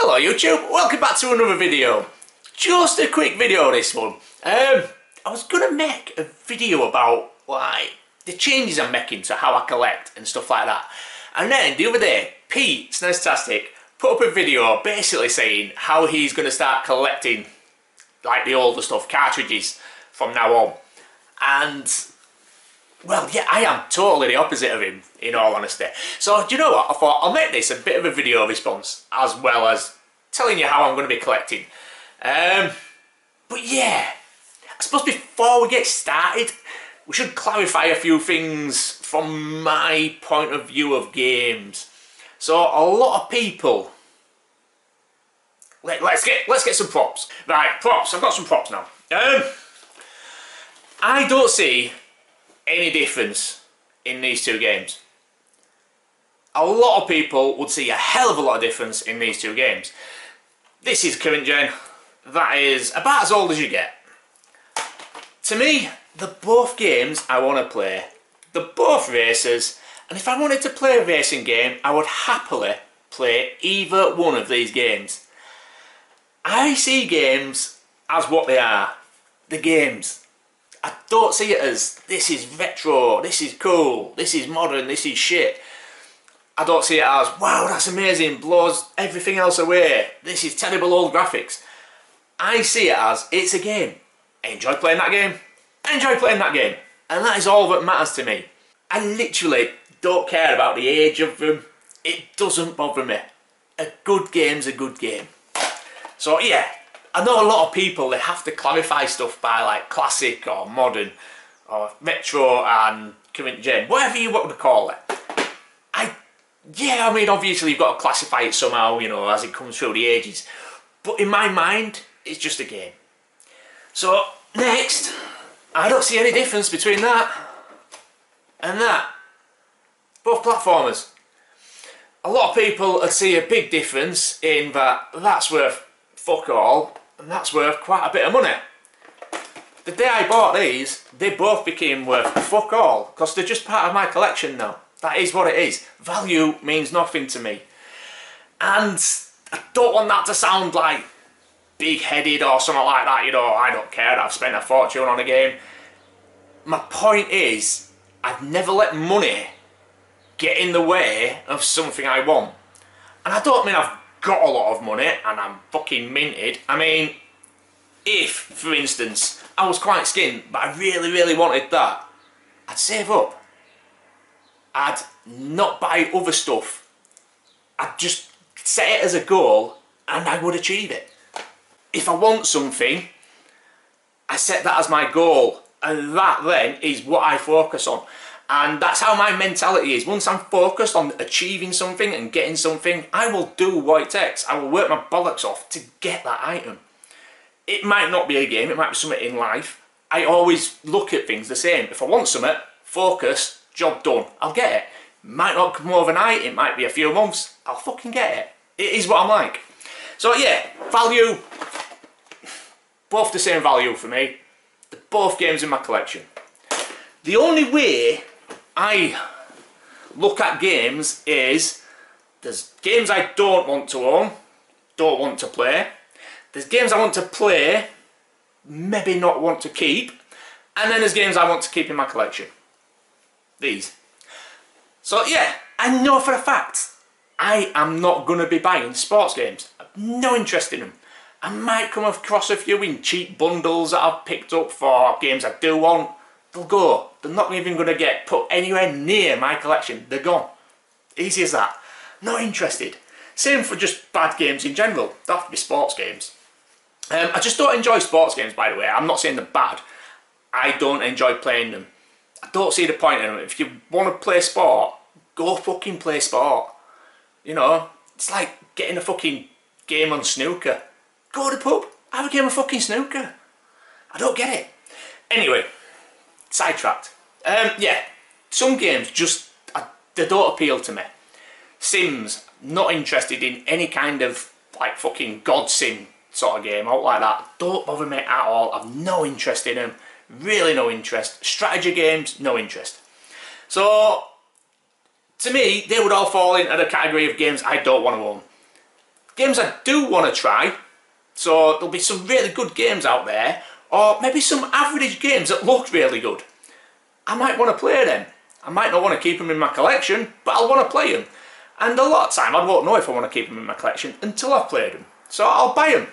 Hello YouTube, welcome back to another video. Just a quick video this one. I was gonna make a video about like the changes I'm making to how I collect and stuff like that. And then the other day, Pete, Snestastic, put up a video basically saying how he's gonna start collecting like the older stuff, cartridges, from now on. And well, yeah, I am totally the opposite of him, in all honesty. So, do you know what? I thought I'll make this a bit of a video response, as well as telling you how I'm going to be collecting. But yeah, I suppose before we get started, we should clarify a few things from my point of view of games. So, a lot of people... Let's get some props. Right, props. I've got some props now. I don't see any difference in these two games. A lot of people would see a hell of a lot of difference in these two games. This is current gen. That is about as old as you get. To me, they're both games I want to play. They're both racers, and if I wanted to play a racing game, I would happily play either one of these games. I see games as what they are. The games. I don't see it as, this is retro, this is cool, this is modern, this is shit. I don't see it as, wow, that's amazing, blows everything else away, this is terrible old graphics. I see it as, it's a game. I enjoy playing that game, I enjoy playing that game. And that is all that matters to me. I literally don't care about the age of them. It doesn't bother me. A good game's a good game. So yeah. I know a lot of people, they have to clarify stuff by like classic or modern or retro and current gen, whatever you want to call it. I mean obviously you've got to classify it somehow, you know, as it comes through the ages. But in my mind, it's just a game. So next, I don't see any difference between that and that. Both platformers. A lot of people would see a big difference in that that's worth fuck all. And that's worth quite a bit of money. The day I bought these, they both became worth fuck all, because they're just part of my collection now. That is what it is. Value means nothing to me. And I don't want that to sound like big-headed or something like that, you know, I don't care, I've spent a fortune on a game. My point is, I've never let money get in the way of something I want. And I don't mean I've got a lot of money and I'm fucking minted. I mean, if, for instance, I was quite skint but I really wanted that, I'd save up. I'd not buy other stuff. I'd just set it as a goal and I would achieve it. If I want something, I set that as my goal, and that then is what I focus on. And that's how my mentality is. Once I'm focused on achieving something and getting something, I will do what it takes. I will work my bollocks off to get that item. It might not be a game, it might be something in life. I always look at things the same. If I want something, focus, job done, I'll get it. Might not come overnight, it might be a few months, I'll fucking get it. It is what I'm like. So yeah, value, both the same value for me. They're both games in my collection. The only way I look at games is there's games I don't want to own, don't want to play. There's games I want to play, maybe not want to keep. And then there's games I want to keep in my collection. These. So yeah, I know for a fact I am not going to be buying sports games. I've no interest in them. I might come across a few in cheap bundles that I've picked up for games I do want. They'll go. They're not even going to get put anywhere near my collection. They're gone. Easy as that. Not interested. Same for just bad games in general. They have to be sports games. I just don't enjoy sports games, by the way. I'm not saying they're bad. I don't enjoy playing them. I don't see the point in them. If you want to play sport, go fucking play sport. You know, it's like getting a fucking game on snooker. Go to the pub, have a game of fucking snooker. I don't get it. Anyway. Sidetracked. Yeah, some games just, they don't appeal to me. Sims, not interested in any kind of like fucking God Sim sort of game out like that. Don't bother me at all. I've no interest in them. Really no interest. Strategy games, no interest. So, to me, they would all fall into the category of games I don't want to own. games I do want to try, so there'll be some really good games out there, or maybe some average games that look really good. I might want to play them. I might not want to keep them in my collection, but I'll want to play them. And a lot of time I won't know if I want to keep them in my collection until I've played them. So I'll buy them.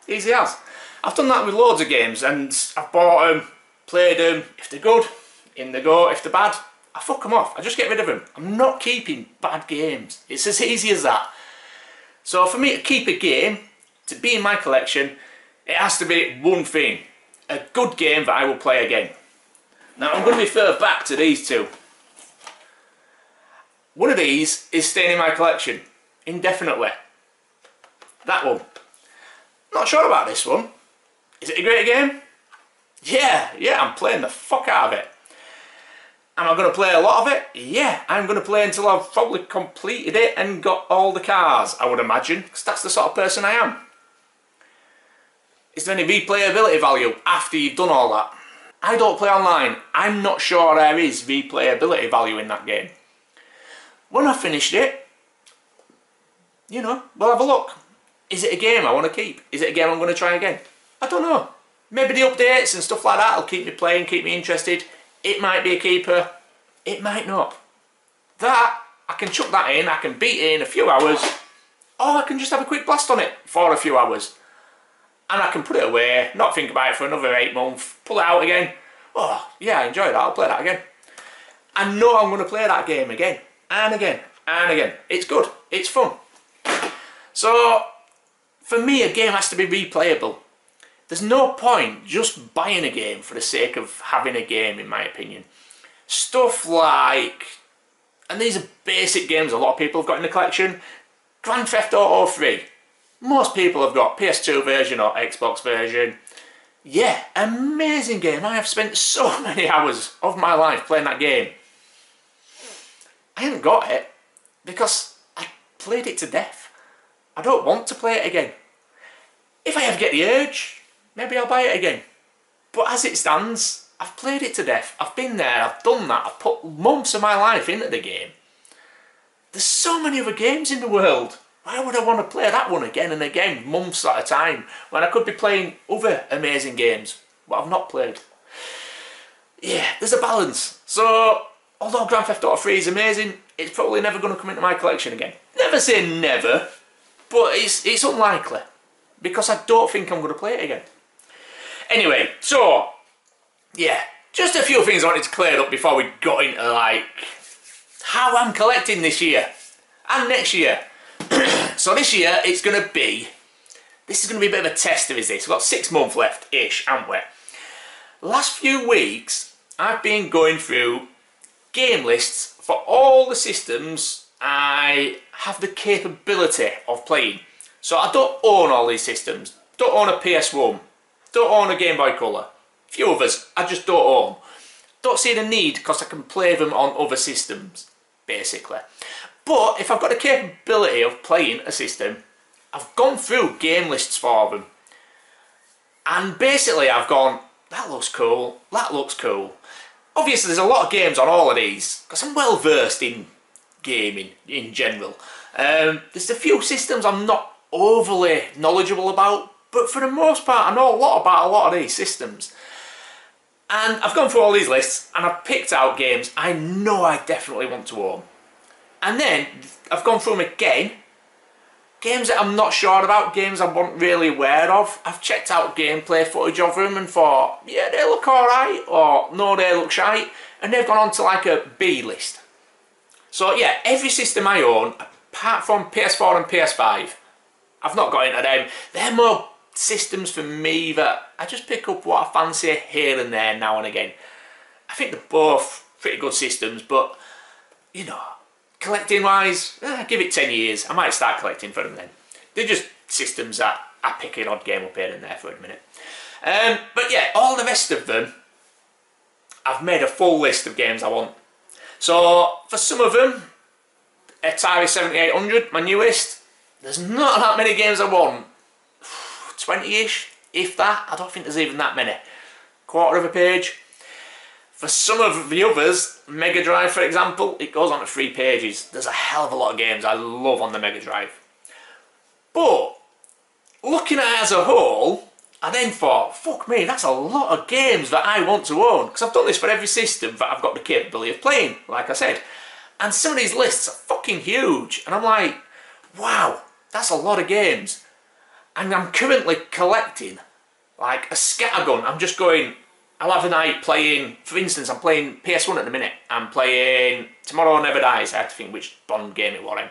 Easy as. I've done that with loads of games, and I've bought them, played them. If they're good, in they go. If they're bad, I fuck them off. I just get rid of them. I'm not keeping bad games. It's as easy as that. So for me to keep a game, to be in my collection, it has to be one thing. A good game that I will play again. Now I'm going to refer back to these two. One of these is staying in my collection indefinitely. That one. Not sure about this one. Is it a great game? Yeah, I'm playing the fuck out of it. Am I going to play a lot of it? Yeah, I'm going to play until I've probably completed it and got all the cars, I would imagine, because that's the sort of person I am. Is there any replayability value after you've done all that? I don't play online. I'm not sure there is replayability value in that game. When I've finished it, you know, we'll have a look. Is it a game I want to keep? Is it a game I'm going to try again? I don't know. Maybe the updates and stuff like that will keep me playing, keep me interested. It might be a keeper. It might not. That, I can chuck that in, I can beat it in a few hours, or I can just have a quick blast on it for a few hours. And I can put it away, not think about it for another 8 months, pull it out again. Oh, yeah, I enjoyed that, I'll play that again. I know I'm going to play that game again, and again, and again. It's good, it's fun. So, for me, a game has to be replayable. There's no point just buying a game for the sake of having a game, in my opinion. Stuff like, and these are basic games a lot of people have got in the collection, Grand Theft Auto 3. Most people have got PS2 version or Xbox version. Yeah, amazing game. I have spent so many hours of my life playing that game. I haven't got it because I played it to death. I don't want to play it again. If I ever get the urge, maybe I'll buy it again. But as it stands, I've played it to death. I've been there, I've done that, I've put months of my life into the game. There's so many other games in the world. Why would I want to play that one again and again, months at a time, when I could be playing other amazing games, but I've not played? Yeah, there's a balance. So, although Grand Theft Auto 3 is amazing, it's probably never going to come into my collection again. Never say never, but it's unlikely, because I don't think I'm going to play it again. Anyway, so, yeah, just a few things I wanted to clear up before we got into, like, how I'm collecting this year and next year. So this year it's going to be, this is going to be a bit of a tester, is this? We've got 6 months left-ish, haven't we? Last few weeks I've been going through game lists for all the systems I have the capability of playing. So I don't own all these systems. Don't own a PS1. Don't own a Game Boy Color. A few others I just don't own. Don't see the need because I can play them on other systems, basically. But if I've got the capability of playing a system, I've gone through game lists for them. And basically I've gone, that looks cool, that looks cool. Obviously there's a lot of games on all of these, because I'm well versed in gaming in general. There's a few systems I'm not overly knowledgeable about, but for the most part I know a lot about a lot of these systems. And I've gone through all these lists and I've picked out games I know I definitely want to own. And then I've gone through them again, games that I'm not sure about, games I wasn't really aware of. I've checked out gameplay footage of them and thought, yeah, they look alright, or no, they look shite, and they've gone on to like a B list. So yeah, every system I own, apart from PS4 and PS5, I've not got into them. They're more systems for me that I just pick up what I fancy here and there now and again. I think they're both pretty good systems, but, you know, collecting wise, give it 10 years, I might start collecting for them then. They're just systems that I pick an odd game up here and there for a minute. But yeah, all the rest of them, I've made a full list of games I want. So for some of them, Atari 7800, my newest, there's not that many games I want. 20-ish, if that. I don't think there's even that many. Quarter of a page. For some of the others, Mega Drive for example, it goes on to 3 pages. There's a hell of a lot of games I love on the Mega Drive. But looking at it as a whole, I then thought, fuck me, that's a lot of games that I want to own. Because I've done this for every system that I've got the capability of playing, like I said. And some of these lists are fucking huge. And I'm like, wow, that's a lot of games. And I'm currently collecting like a scattergun. I'm just going, I'll have a night playing, for instance, I'm playing PS1 at the minute. I'm playing Tomorrow Never Dies. I have to think which Bond game it was in.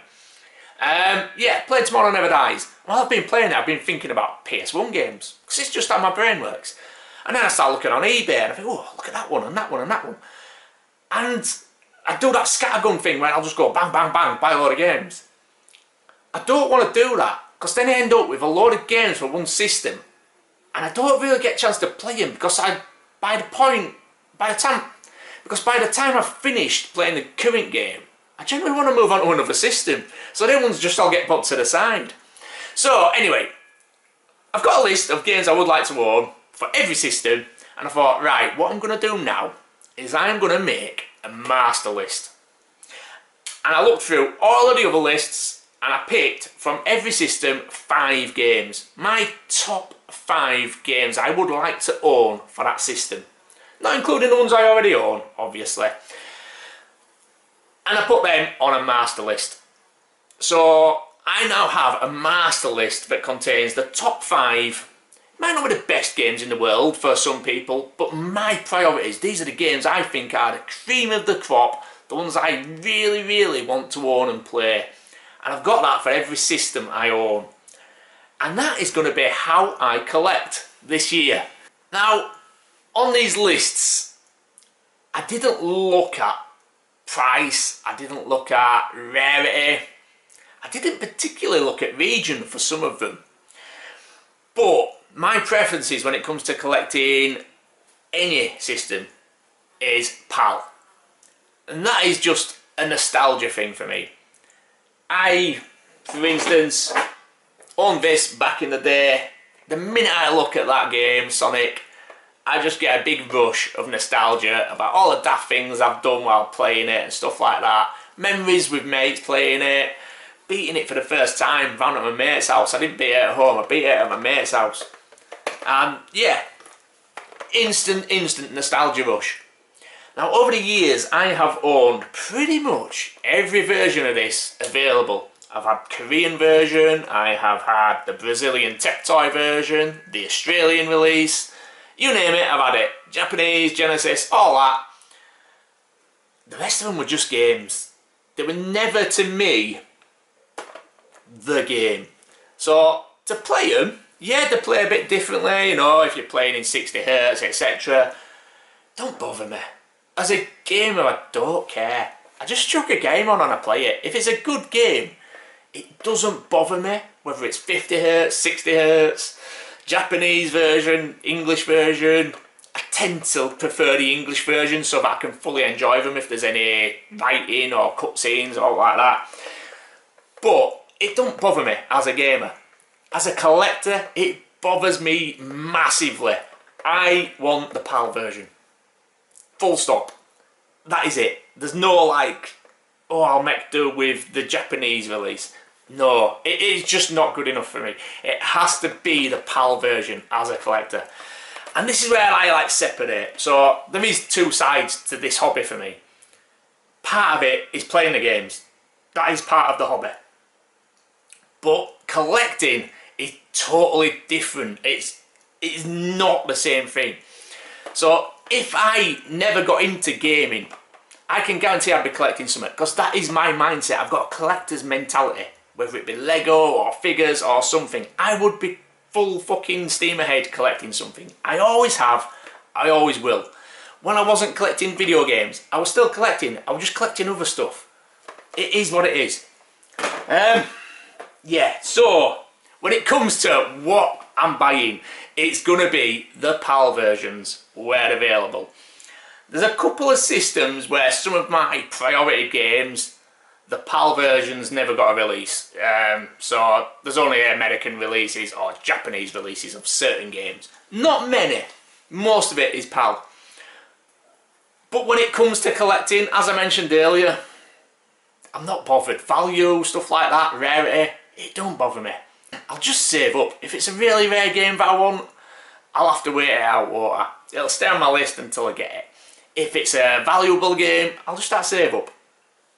Yeah, playing Tomorrow Never Dies. While I've been playing it, I've been thinking about PS1 games. Because it's just how my brain works. And then I start looking on eBay and I think, oh, look at that one and that one and that one. And I do that scattergun thing where I'll just go bang, bang, bang, buy a load of games. I don't want to do that. Because then I end up with a load of games for one system. And I don't really get a chance to play them. Because by the time I've finished playing the current game, I generally want to move on to another system. So them ones just all get put to the side. So anyway, I've got a list of games I would like to own for every system. And I thought, right, what I'm going to do now is I'm going to make a master list. And I looked through all of the other lists and I picked from every system 5 games. My top 5 games I would like to own for that system. Not including the ones I already own, obviously. And I put them on a master list. So I now have a master list that contains the top 5. Might not be the best games in the world for some people, but my priorities, these are the games I think are the cream of the crop, the ones I really, really want to own and play. And I've got that for every system I own. And that is going to be how I collect this year. Now, on these lists, I didn't look at price, I didn't look at rarity, I didn't particularly look at region for some of them. But my preferences when it comes to collecting any system is PAL. And that is just a nostalgia thing for me. I, for instance, owned this back in the day. The minute I look at that game, Sonic, I just get a big rush of nostalgia about all the daft things I've done while playing it and stuff like that. Memories with mates playing it, beating it for the first time round at my mate's house. I didn't beat it at home, I beat it at my mate's house. And yeah, instant nostalgia rush. Now over the years I have owned pretty much every version of this available. I've had Korean version, I have had the Brazilian Tech Toy version, the Australian release, you name it, I've had it. Japanese, Genesis, all that. The rest of them were just games. They were never, to me, the game. So, to play them, yeah, they play a bit differently, you know, if you're playing in 60 Hz, etc. Don't bother me. As a gamer, I don't care. I just chuck a game on and I play it. If it's a good game, it doesn't bother me whether it's 50 Hz, 60 Hz, Japanese version, English version. I tend to prefer the English version so that I can fully enjoy them if there's any writing or cutscenes or like that. But it don't bother me as a gamer. As a collector, it bothers me massively. I want the PAL version. Full stop. That is it. There's no like, oh, I'll make do with the Japanese release. No, it is just not good enough for me. It has to be the PAL version as a collector. And this is where I like separate. So there is 2 sides to this hobby for me. Part of it is playing the games. That is part of the hobby. But collecting is totally different. It's not the same thing. So if I never got into gaming, I can guarantee I'd be collecting something, because that is my mindset. I've got a collector's mentality. Whether it be Lego or figures or something, I would be full fucking steam ahead collecting something. I always have, I always will. When I wasn't collecting video games, I was still collecting. I was just collecting other stuff. It is what it is. Yeah, so when it comes to what I'm buying, it's gonna be the PAL versions where available. There's a couple of systems where some of my priority games, the PAL versions never got a release. So there's only American releases or Japanese releases of certain games. Not many. Most of it is PAL. But when it comes to collecting, as I mentioned earlier, I'm not bothered. Value, stuff like that, rarity, it don't bother me. I'll just save up. If it's a really rare game that I want, I'll have to wait it out, won't I? It'll stay on my list until I get it. If it's a valuable game, I'll just start save up.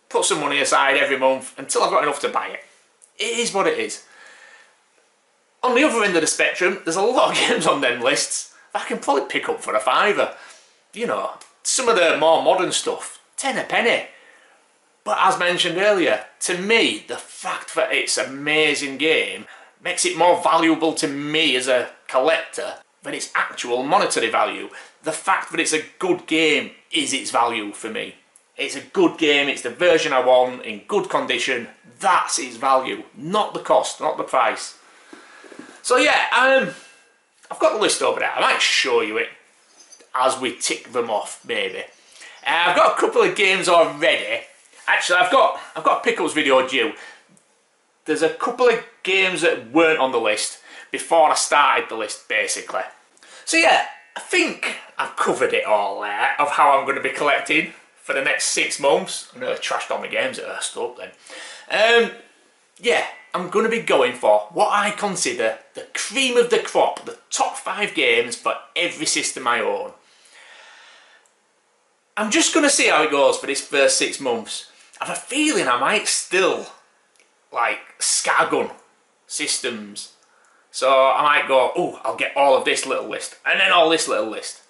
Put some money aside every month until I've got enough to buy it. It is what it is. On the other end of the spectrum, there's a lot of games on them lists that I can probably pick up for a £5. You know, some of the more modern stuff, 10 a penny. But as mentioned earlier, to me, the fact that it's an amazing game makes it more valuable to me as a collector than its actual monetary value. The fact that it's a good game is its value for me. It's a good game, it's the version I want, in good condition, that's its value, not the cost, not the price. So yeah, I've got the list over there. I might show you it as we tick them off, maybe. I've got a couple of games already. Actually, I've got a pickups video due. There's a couple of games that weren't on the list before I started the list, basically. So yeah, I think I've covered it all there of how I'm going to be collecting for the next 6 months. I nearly trashed all my games at Hurst up then. Yeah, I'm going to be going for what I consider the cream of the crop, the top 5 games for every system I own. I'm just going to see how it goes for this first 6 months. I have a feeling I might still like scattergun systems. So I might go, oh, I'll get all of this little list and then all this little list.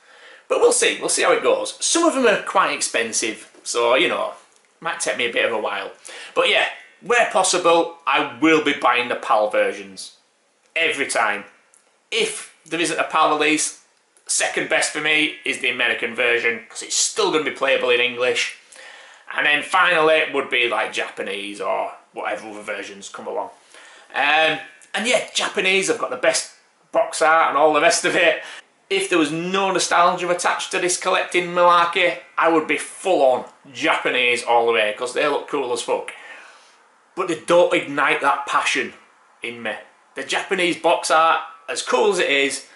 But we'll see how it goes. Some of them are quite expensive, so you know, might take me a bit of a while. But yeah, where possible, I will be buying the PAL versions. Every time. If there isn't a PAL release, second best for me is the American version, because it's still going to be playable in English. And then finally would be like Japanese or whatever other versions come along. And yeah, Japanese, I've got the best box art and all the rest of it. If there was no nostalgia attached to this collecting malarkey, I would be full on Japanese all the way, because they look cool as fuck. But they don't ignite that passion in me. The Japanese box art, as cool as it is,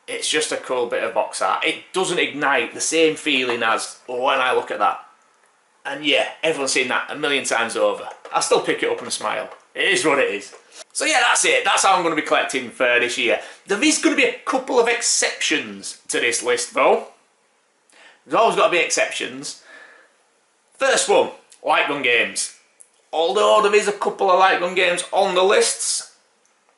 it's just a cool bit of box art. It doesn't ignite the same feeling as when I look at that. And yeah, everyone's seen that a million times over. I still pick it up and smile. It is what it is. So yeah, that's it. That's how I'm going to be collecting for this year. There is going to be a couple of exceptions to this list though. There's always got to be exceptions. First one, light gun games. Although there is a couple of light gun games on the lists,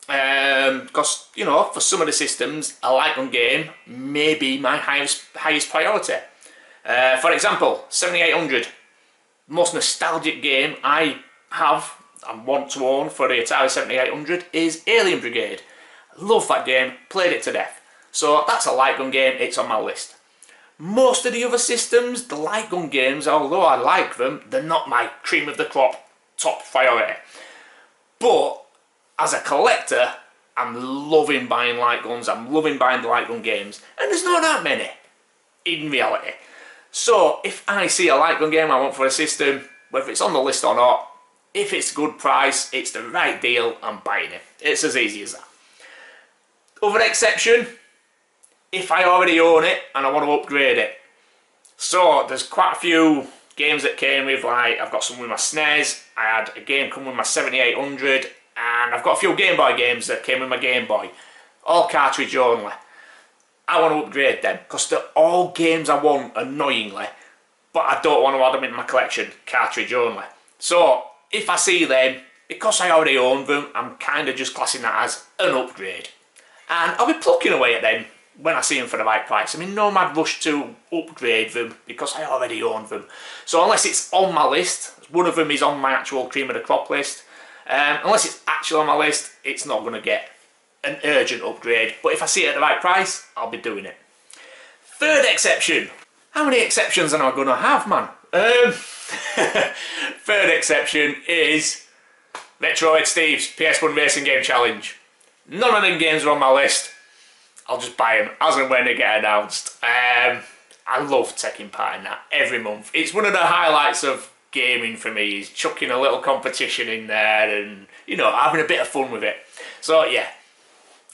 because, you know, for some of the systems, a light gun game may be my highest priority. For example, 7800. Most nostalgic game I have and want to own for the Atari 7800 is Alien Brigade. Love that game, played it to death. So that's a light gun game, it's on my list. Most of the other systems, the light gun games, although I like them, they're not my cream of the crop top priority. But as a collector, I'm loving buying light guns, I'm loving buying the light gun games, and there's not that many in reality. So if I see a light gun game I want for a system, whether it's on the list or not, if it's a good price, it's the right deal, I'm buying it. It's as easy as that. Other exception, if I already own it and I want to upgrade it. So there's quite a few games that came with, like, I've got some with my SNES, I had a game come with my 7800, and I've got a few Game Boy games that came with my Game Boy. All cartridge only. I want to upgrade them, because they're all games I want, annoyingly, but I don't want to add them in my collection, cartridge only. So if I see them, because I already own them, I'm kind of just classing that as an upgrade. And I'll be plucking away at them when I see them for the right price. I mean, no mad rush to upgrade them because I already own them. So unless it's on my list, one of them is on my actual cream of the crop list, unless it's actually on my list, it's not going to get an urgent upgrade. But if I see it at the right price, I'll be doing it. Third exception. How many exceptions am I going to have, man? Third exception is Metroid Steve's PS1 Racing Game Challenge. None of them games are on my list. I'll just buy them as and when they get announced. I love taking part in that every month. It's one of the highlights of gaming for me, is chucking a little competition in there and, you know, having a bit of fun with it. So yeah,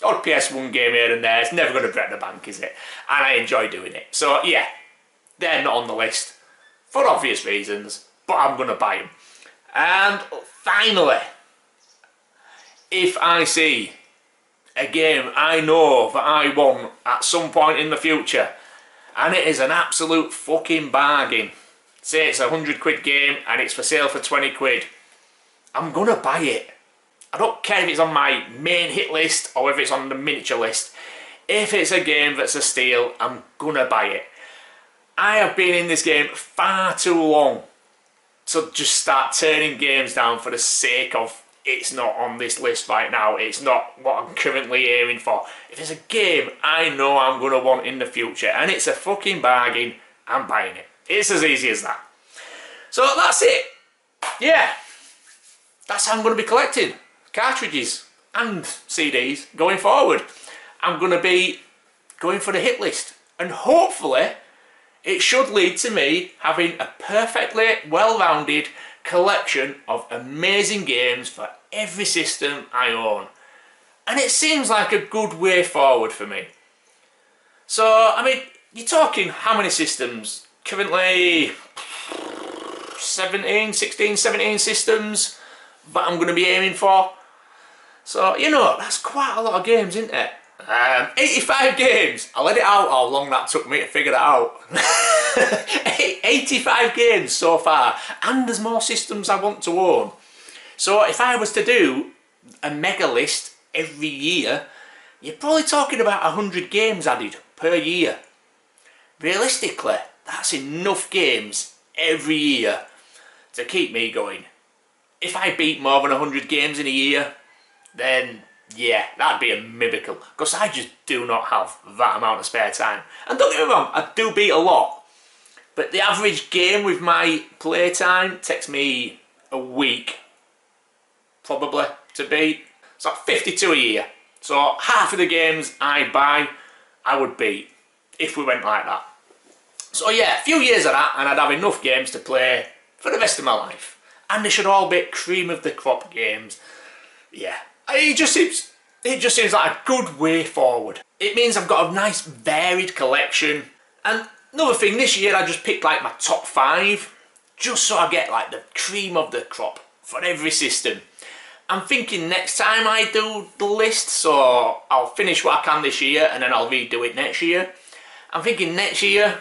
odd PS1 game here and there, it's never going to break the bank, is it? And I enjoy doing it. So yeah, they're not on the list for obvious reasons, but I'm going to buy them. And finally, if I see a game I know that I want at some point in the future, and it is an absolute fucking bargain, say it's a £100 game and it's for sale for 20 quid, I'm gonna buy it. I don't care if it's on my main hit list or if it's on the miniature list. If it's a game that's a steal, I'm gonna buy it. I have been in this game far too long to just start turning games down for the sake of it's not on this list right now, it's not what I'm currently aiming for. If it's a game I know I'm going to want in the future and it's a fucking bargain, I'm buying it. It's as easy as that. So that's it. Yeah, that's how I'm going to be collecting cartridges and CDs going forward. I'm going to be going for the hit list, and hopefully it should lead to me having a perfectly well-rounded collection of amazing games for every system I own. And it seems like a good way forward for me. So, I mean, you're talking how many systems? Currently 16, 17 systems that I'm going to be aiming for. So, you know, that's quite a lot of games, isn't it? 85 games. I'll edit out how long that took me to figure that out. 85 games so far, and there's more systems I want to own. So if I was to do a mega list every year, you're probably talking about 100 games added per year. Realistically, that's enough games every year to keep me going. If I beat more than 100 games in a year, then yeah, that'd be a miracle, because I just do not have that amount of spare time. And don't get me wrong, I do beat a lot, but the average game with my playtime takes me a week probably to beat. It's like 52 a year. So half of the games I buy, I would beat if we went like that. So yeah, a few years of that and I'd have enough games to play for the rest of my life. And they should all be cream of the crop games. Yeah, it just seems like a good way forward. It means I've got a nice varied collection. And another thing, this year I just picked like my top 5, just so I get like the cream of the crop for every system. I'm thinking next time I do the list, so I'll finish what I can this year and then I'll redo it next year. I'm thinking next year,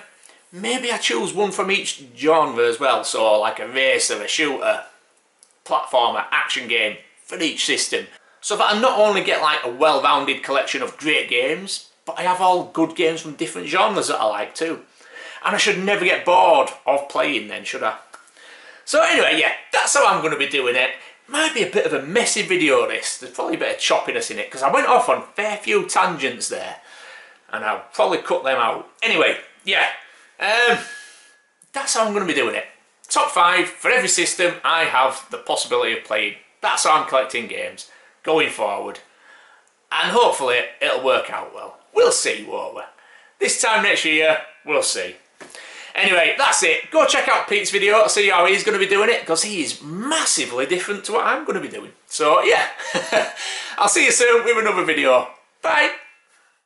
maybe I choose one from each genre as well, so like a racer, a shooter, platformer, action game for each system. So that I not only get like a well-rounded collection of great games, but I have all good games from different genres that I like too. And I should never get bored of playing then, should I? So anyway, yeah, that's how I'm going to be doing it. Might be a bit of a messy video this, there's probably a bit of choppiness in it, because I went off on a fair few tangents there, and I'll probably cut them out. Anyway, yeah, that's how I'm going to be doing it. Top 5 for every system I have the possibility of playing. That's how I'm collecting games going forward, and hopefully it'll work out well. We'll see, won't we? This time next year, we'll see. Anyway, that's it. Go check out Pete's video to see how he's going to be doing it, because he is massively different to what I'm going to be doing. So yeah, I'll see you soon with another video. Bye!